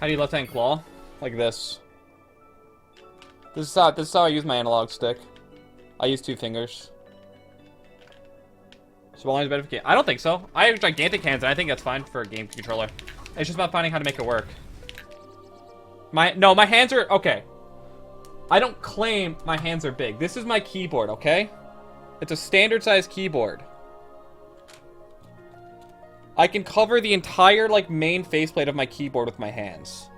How do you left-hand claw? Like this. This is how I use my analog stick. I use 2 fingers. Small hands better for game. I don't think so. I have gigantic hands, and I think that's fine for a game controller. It's just about finding how to make it work. No, my hands are okay. I don't claim my hands are big. This is my keyboard, okay? It's a standard size keyboard. I can cover the entire, like, main faceplate of my keyboard with my hands.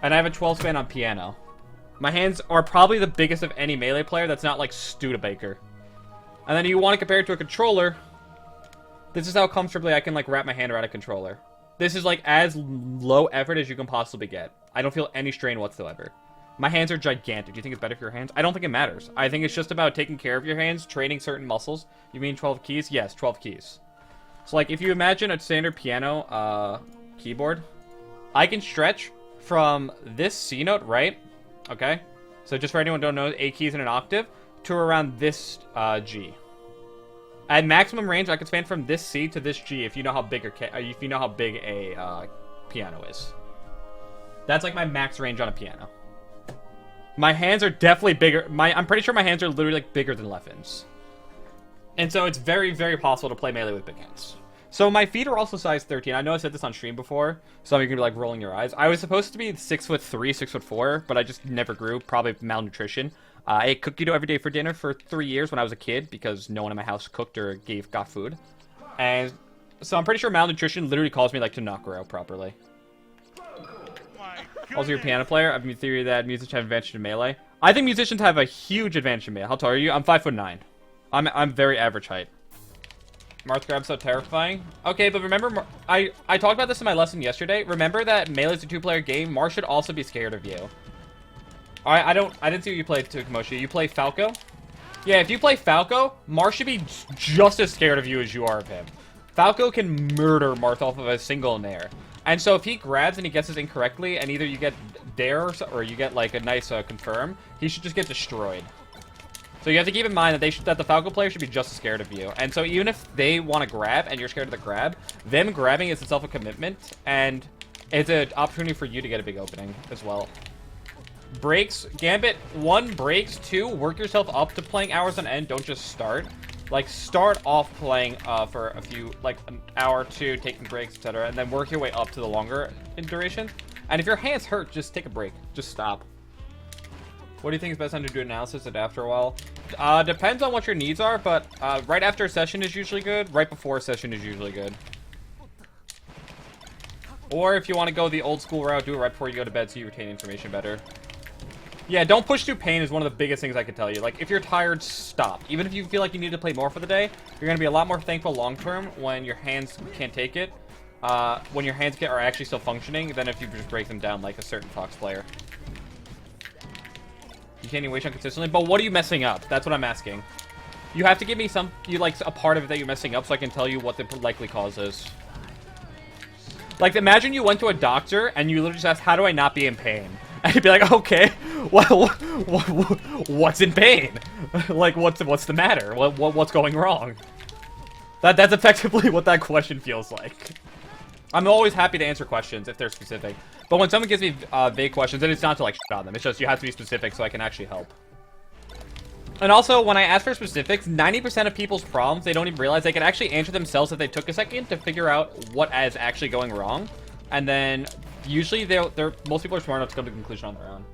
And I have a 12 span on piano. My hands are probably the biggest of any Melee player that's not, like, Studebaker. And then you want to compare it to a controller. This is how comfortably I can, like, wrap my hand around a controller. This is, like, as low effort as you can possibly get. I don't feel any strain whatsoever. My hands are gigantic. Do you think it's better for your hands? I don't think it matters. I think it's just about taking care of your hands, training certain muscles. You mean 12 keys? Yes, 12 keys. So, like, if you imagine a standard piano keyboard, I can stretch from this C note, right? Okay? So just for anyone who don't know, A keys in an octave, to around this G. At maximum range, I can span from this C to this G if you know how big if you know how big a piano is. That's like my max range on a piano. My hands are definitely bigger. I'm pretty sure my hands are literally like bigger than Leffen's. And so it's very, very possible to play Melee with big hands. So my feet are also size 13. I know I said this on stream before. Some of you can be like rolling your eyes. I was supposed to be 6'3", 6'4", but I just never grew. Probably malnutrition. I ate cookie dough every day for dinner for 3 years when I was a kid because no one in my house cooked or got food. And so I'm pretty sure malnutrition literally caused me like to not grow properly. Also, you're a piano player. I have a theory that musicians have advantage in Melee. I think musicians have a huge advantage in Melee. How tall are you? I'm 5'9". I'm very average height. Marth grab's so terrifying. Okay, but remember, I talked about this in my lesson yesterday. Remember that Melee's a 2-player game. Marth should also be scared of you. I didn't see what you played, Tukamoshi. You play Falco? Yeah, if you play Falco, Marth should be just as scared of you as you are of him. Falco can murder Marth off of a single nair. And so if he grabs and he gets this incorrectly, and either you get dare or you get like a nice confirm, he should just get destroyed. So you have to keep in mind that the Falco player should be just as scared of you. And so even if they want to grab and you're scared of the grab, them grabbing is itself a commitment, and it's an opportunity for you to get a big opening as well. Breaks, Gambit, 1, breaks, 2, work yourself up to playing hours on end. Don't just start. Like, start off playing for a few, like, an hour or 2, taking breaks, etc., and then work your way up to the longer duration. And if your hands hurt, just take a break. Just stop. What do you think is best time to do analysis at after a while? Depends on what your needs are, but right after a session is usually good. Right before a session is usually good. Or if you want to go the old school route, do it right before you go to bed so you retain information better. Yeah, don't push through pain is one of the biggest things I can tell you. Like, if you're tired, stop. Even if you feel like you need to play more for the day, you're going to be a lot more thankful long-term when your hands can't take it. When your hands are actually still functioning than if you just break them down like a certain Fox player. You can't even wait on consistently, but what are you messing up? That's what I'm asking. You have to give me a part of it that you're messing up so I can tell you what the likely cause is. Like, imagine you went to a doctor and you literally just asked, how do I not be in pain? And he'd be like, okay, well, what's in pain? Like, what's the matter? What's going wrong? That's effectively what that question feels like. I'm always happy to answer questions if they're specific. But when someone gives me vague questions, then it's not to, like, shit on them. It's just you have to be specific so I can actually help. And also, when I ask for specifics, 90% of people's problems, they don't even realize they can actually answer themselves if they took a second to figure out what is actually going wrong. And then, usually, most people are smart enough to come to a conclusion on their own.